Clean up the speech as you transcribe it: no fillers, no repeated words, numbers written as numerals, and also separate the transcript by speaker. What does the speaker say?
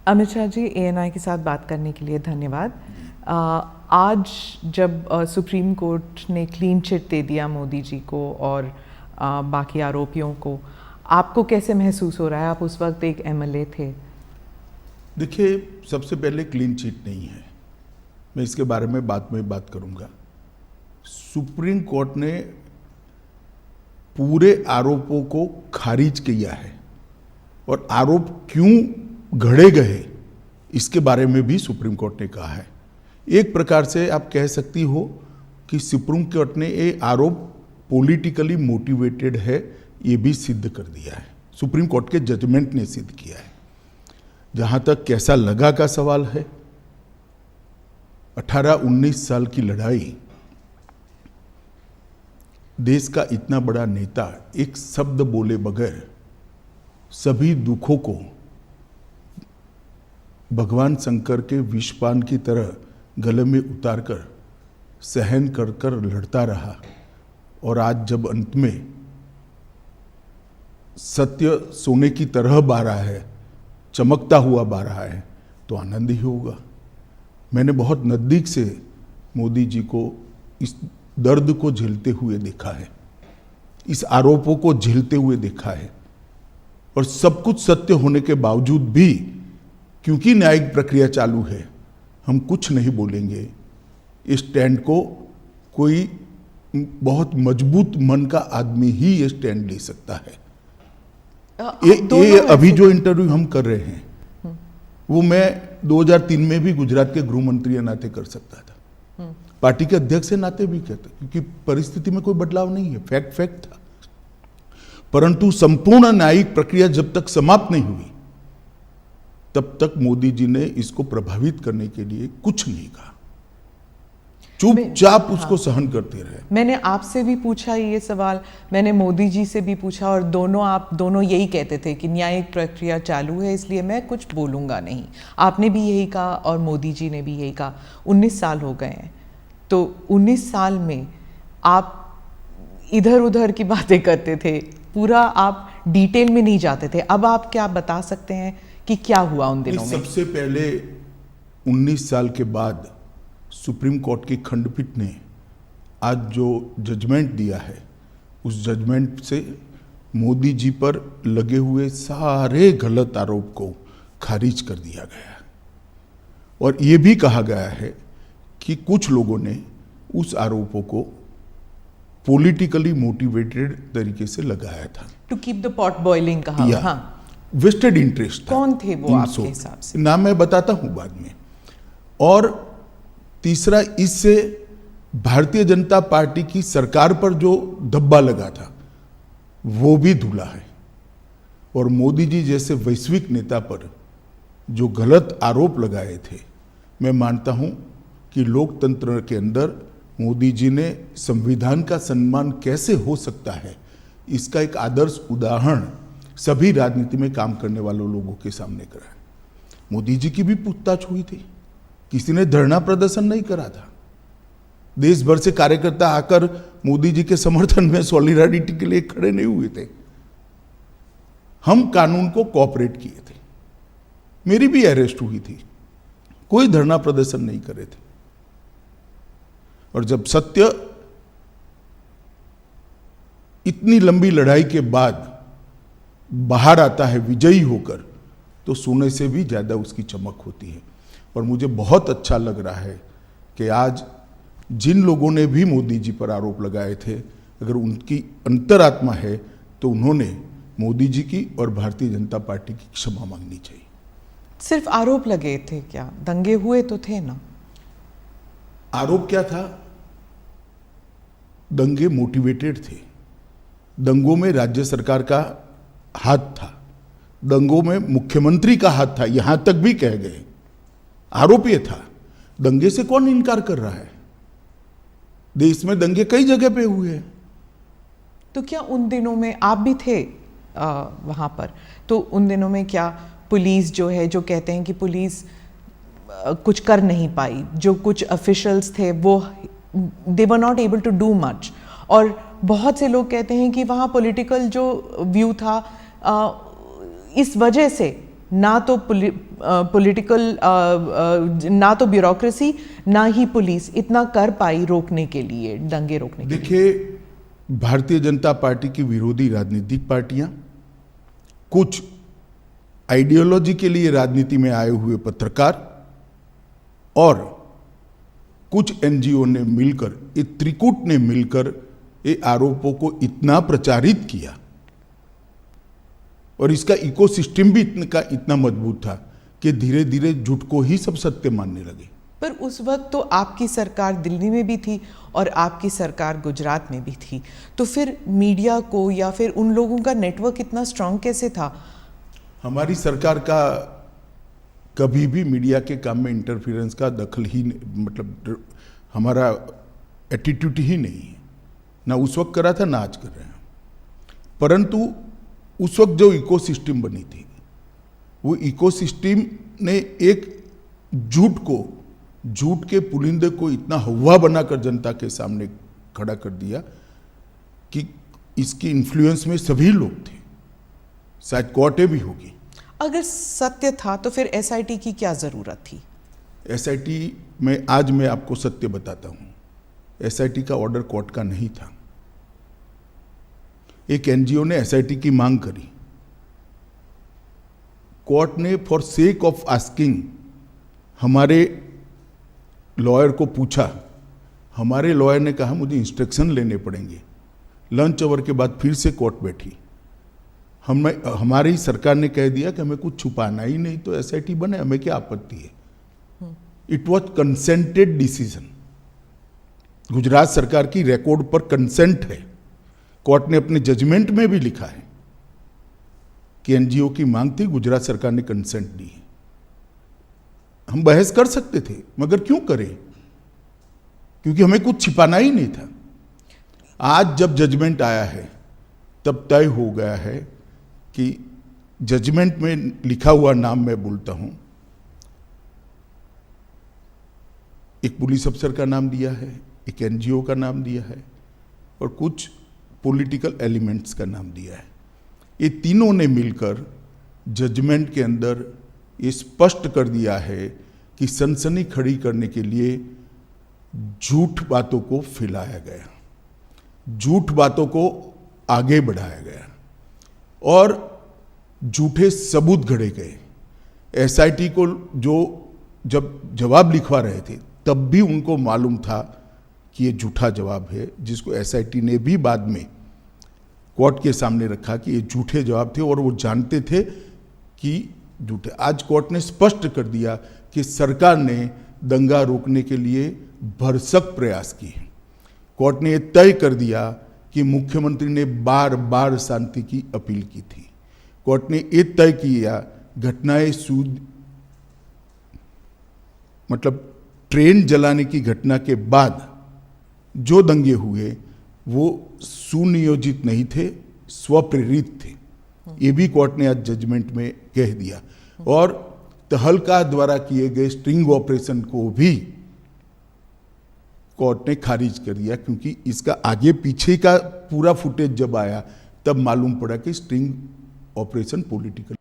Speaker 1: Amit Shah ji, ANI के साथ बात करने के लिए धन्यवाद। आज जब सुप्रीम कोर्ट ने क्लीन चिट दे दिया मोदी जी को और बाकी आरोपियों को, आपको कैसे महसूस हो रहा है? आप उस वक्त एक MLA थे।
Speaker 2: देखिए, सबसे पहले क्लीन चिट नहीं है, मैं इसके बारे में बाद में बात करूंगा। सुप्रीम कोर्ट ने पूरे आरोपों को खारिज किया है और आरोप क्यों घड़े गए इसके बारे में भी सुप्रीम कोर्ट ने कहा है। एक प्रकार से आप कह सकती हो कि सुप्रीम कोर्ट ने ये आरोप पॉलिटिकली मोटिवेटेड है, ये भी सिद्ध कर दिया है। सुप्रीम कोर्ट के जजमेंट ने सिद्ध किया है। जहां तक कैसा लगा का सवाल है, 18-19 साल की लड़ाई, देश का इतना बड़ा नेता एक शब्द बोले बगैर सभी दुखों को भगवान शंकर के विषपान की तरह गले में उतारकर सहन कर कर लड़ता रहा, और आज जब अंत में सत्य सोने की तरह बह रहा है, चमकता हुआ बह रहा है, तो आनंद ही होगा। मैंने बहुत नज़दीक से मोदी जी को इस दर्द को झेलते हुए देखा है, इस आरोपों को झेलते हुए देखा है, और सब कुछ सत्य होने के बावजूद भी क्योंकि न्यायिक प्रक्रिया चालू है, हम कुछ नहीं बोलेंगे। इस स्टैंड को कोई बहुत मजबूत मन का आदमी ही ये स्टैंड ले सकता है। ये अभी जो इंटरव्यू हम कर रहे हैं वो मैं 2003 में भी गुजरात के गृह मंत्री के नाते कर सकता था, पार्टी के अध्यक्ष के नाते भी कहता, क्योंकि परिस्थिति में कोई बदलाव नहीं है, फैक्ट था। परंतु संपूर्ण न्यायिक प्रक्रिया जब तक समाप्त नहीं हुई तब तक मोदी जी ने इसको प्रभावित करने के लिए कुछ नहीं कहा, चुपचाप उसको सहन करते रहे।
Speaker 1: मैंने आपसे भी पूछा ये सवाल, मैंने मोदी जी से भी पूछा, और आप दोनों यही कहते थे कि न्यायिक प्रक्रिया चालू है, इसलिए मैं कुछ बोलूँगा नहीं। आपने भी यही कहा और मोदी जी ने भी यही कहा। 19 साल हो गए हैं, तो 19 साल में आप इधर उधर की बातें करते थे, पूरा आप डिटेल में नहीं जाते थे। अब आप क्या बता सकते हैं कि क्या हुआ उन दिनों में?
Speaker 2: सबसे पहले 19 साल के बाद सुप्रीम कोर्ट की खंडपीठ ने आज जो जजमेंट दिया है, उस जजमेंट से मोदी जी पर लगे हुए सारे गलत आरोप को खारिज कर दिया गया, और ये भी कहा गया है कि कुछ लोगों ने उस आरोपों को पॉलिटिकली मोटिवेटेड तरीके से लगाया था,
Speaker 1: to keep the pot boiling कहा। हाँ,
Speaker 2: वेस्टेड इंटरेस्ट था।
Speaker 1: कौन थे वो आपके हिसाब से?
Speaker 2: नाम मैं बताता हूं बाद में। और तीसरा, इससे भारतीय जनता पार्टी की सरकार पर जो धब्बा लगा था वो भी धुला है, और मोदी जी जैसे वैश्विक नेता पर जो गलत आरोप लगाए थे, मैं मानता हूं कि लोकतंत्र के अंदर मोदी जी ने संविधान का सम्मान कैसे हो सकता है, इसका एक आदर्श उदाहरण सभी राजनीति में काम करने वाले लोगों के सामने करा। मोदी जी की भी पूछताछ हुई थी, किसी ने धरना प्रदर्शन नहीं करा था। देश भर से कार्यकर्ता आकर मोदी जी के समर्थन में सॉलिडारिटी के लिए खड़े नहीं हुए थे। हम कानून को कोऑपरेट किए थे, मेरी भी अरेस्ट हुई थी, कोई धरना प्रदर्शन नहीं करे थे। और जब सत्य इतनी लंबी लड़ाई के बाद बाहर आता है विजयी होकर, तो सोने से भी ज्यादा उसकी चमक होती है। और मुझे बहुत अच्छा लग रहा है कि आज जिन लोगों ने भी मोदी जी पर आरोप लगाए थे, अगर उनकी अंतरात्मा है तो उन्होंने मोदी जी की और भारतीय जनता पार्टी की क्षमा मांगनी चाहिए।
Speaker 1: सिर्फ आरोप लगे थे क्या? दंगे हुए तो थे ना?
Speaker 2: आरोप क्या था? दंगे मोटिवेटेड थे, दंगों में राज्य सरकार का हाथ था, दंगों में मुख्यमंत्री का हाथ था, यहां तक भी कह गए। आरोप यह था, दंगे से कौन इनकार कर रहा है? देश में दंगे कई जगह पे हुए हैं।
Speaker 1: तो क्या उन दिनों में आप भी थे वहां पर? तो उन दिनों में क्या पुलिस जो है, जो कहते हैं कि पुलिस कुछ कर नहीं पाई, जो कुछ ऑफिशियल्स थे वो they were not able to do much, और बहुत से लोग कहते हैं कि वहाँ पॉलिटिकल जो व्यू था, इस वजह से ना तो पॉलिटिकल ना तो ब्यूरोक्रेसी ना ही पुलिस इतना कर पाई रोकने के लिए, दंगे रोकने के लिए।
Speaker 2: देखिए, भारतीय जनता पार्टी की विरोधी राजनीतिक पार्टियां, कुछ आइडियोलॉजी के लिए राजनीति में आए हुए पत्रकार और कुछ एनजीओ ने मिलकर, ये त्रिकूट ने मिलकर ये आरोपों को इतना प्रचारित किया और इसका इकोसिस्टम भी इतना मजबूत था कि धीरे धीरे झूठ को ही सब सत्य मानने लगे।
Speaker 1: पर उस वक्त तो आपकी सरकार दिल्ली में भी थी और आपकी सरकार गुजरात में भी थी, तो फिर मीडिया को या फिर उन लोगों का नेटवर्क इतना स्ट्रांग कैसे था?
Speaker 2: हमारी सरकार का कभी भी मीडिया के काम में इंटरफेरेंस का दखल ही मतलब हमारा एटीट्यूड ही नहीं है, ना उस वक्त करा था ना आज कर रहे हैं। परंतु उस वक्त जो इकोसिस्टम बनी थी, वो इकोसिस्टम ने एक झूठ के पुलिंदे को इतना हवा बनाकर जनता के सामने खड़ा कर दिया कि इसकी इन्फ्लुएंस में सभी लोग थे, शायद कोर्टें भी होगी।
Speaker 1: अगर सत्य था तो फिर एसआईटी की क्या जरूरत थी?
Speaker 2: एसआईटी में आज मैं आपको सत्य बताता हूं, एसआईटी का ऑर्डर कोर्ट का नहीं था। एक एनजीओ ने एसआईटी की मांग करी, कोर्ट ने फॉर सेक ऑफ आस्किंग हमारे लॉयर को पूछा, हमारे लॉयर ने कहा मुझे इंस्ट्रक्शन लेने पड़ेंगे। लंच आवर के बाद फिर से कोर्ट बैठी, हमारी सरकार ने कह दिया कि हमें कुछ छुपाना ही नहीं, तो एसआईटी बने, हमें क्या आपत्ति है। It was consented decision, Gujarat सरकार की रिकॉर्ड पर कंसेंट है। कोर्ट ने अपने जजमेंट में भी लिखा है कि एनजीओ की मांग थी, गुजरात सरकार ने कंसेंट दी है। हम बहस कर सकते थे, मगर क्यों करें, क्योंकि हमें कुछ छिपाना ही नहीं था। आज जब जजमेंट आया है तब तय हो गया है कि जजमेंट में लिखा हुआ नाम मैं बोलता हूं, एक पुलिस अफसर का नाम दिया है, एक एनजीओ का नाम दिया है और कुछ पॉलिटिकल एलिमेंट्स का नाम दिया है। ये तीनों ने मिलकर जजमेंट के अंदर ये स्पष्ट कर दिया है कि सनसनी खड़ी करने के लिए झूठ बातों को फैलाया गया, झूठ बातों को आगे बढ़ाया गया और झूठे सबूत घड़े गए। एसआईटी को जो जब जवाब लिखवा रहे थे तब भी उनको मालूम था कि ये झूठा जवाब है, जिसको एसआईटी ने भी बाद में कोर्ट के सामने रखा कि ये झूठे जवाब थे और वो जानते थे कि झूठे। आज कोर्ट ने स्पष्ट कर दिया कि सरकार ने दंगा रोकने के लिए भरसक प्रयास किए। कोर्ट ने यह तय कर दिया कि मुख्यमंत्री ने बार बार शांति की अपील की थी। कोर्ट ने यह तय किया घटनाएं मतलब ट्रेन जलाने की घटना के बाद जो दंगे हुए वो सुनियोजित नहीं थे, स्वप्रेरित थे। ये भी कोर्ट ने आज जजमेंट में कह दिया और तहलका द्वारा किए गए स्ट्रिंग ऑपरेशन को भी कोर्ट ने खारिज कर दिया, क्योंकि इसका आगे पीछे का पूरा फुटेज जब आया तब मालूम पड़ा कि स्ट्रिंग ऑपरेशन पॉलिटिकल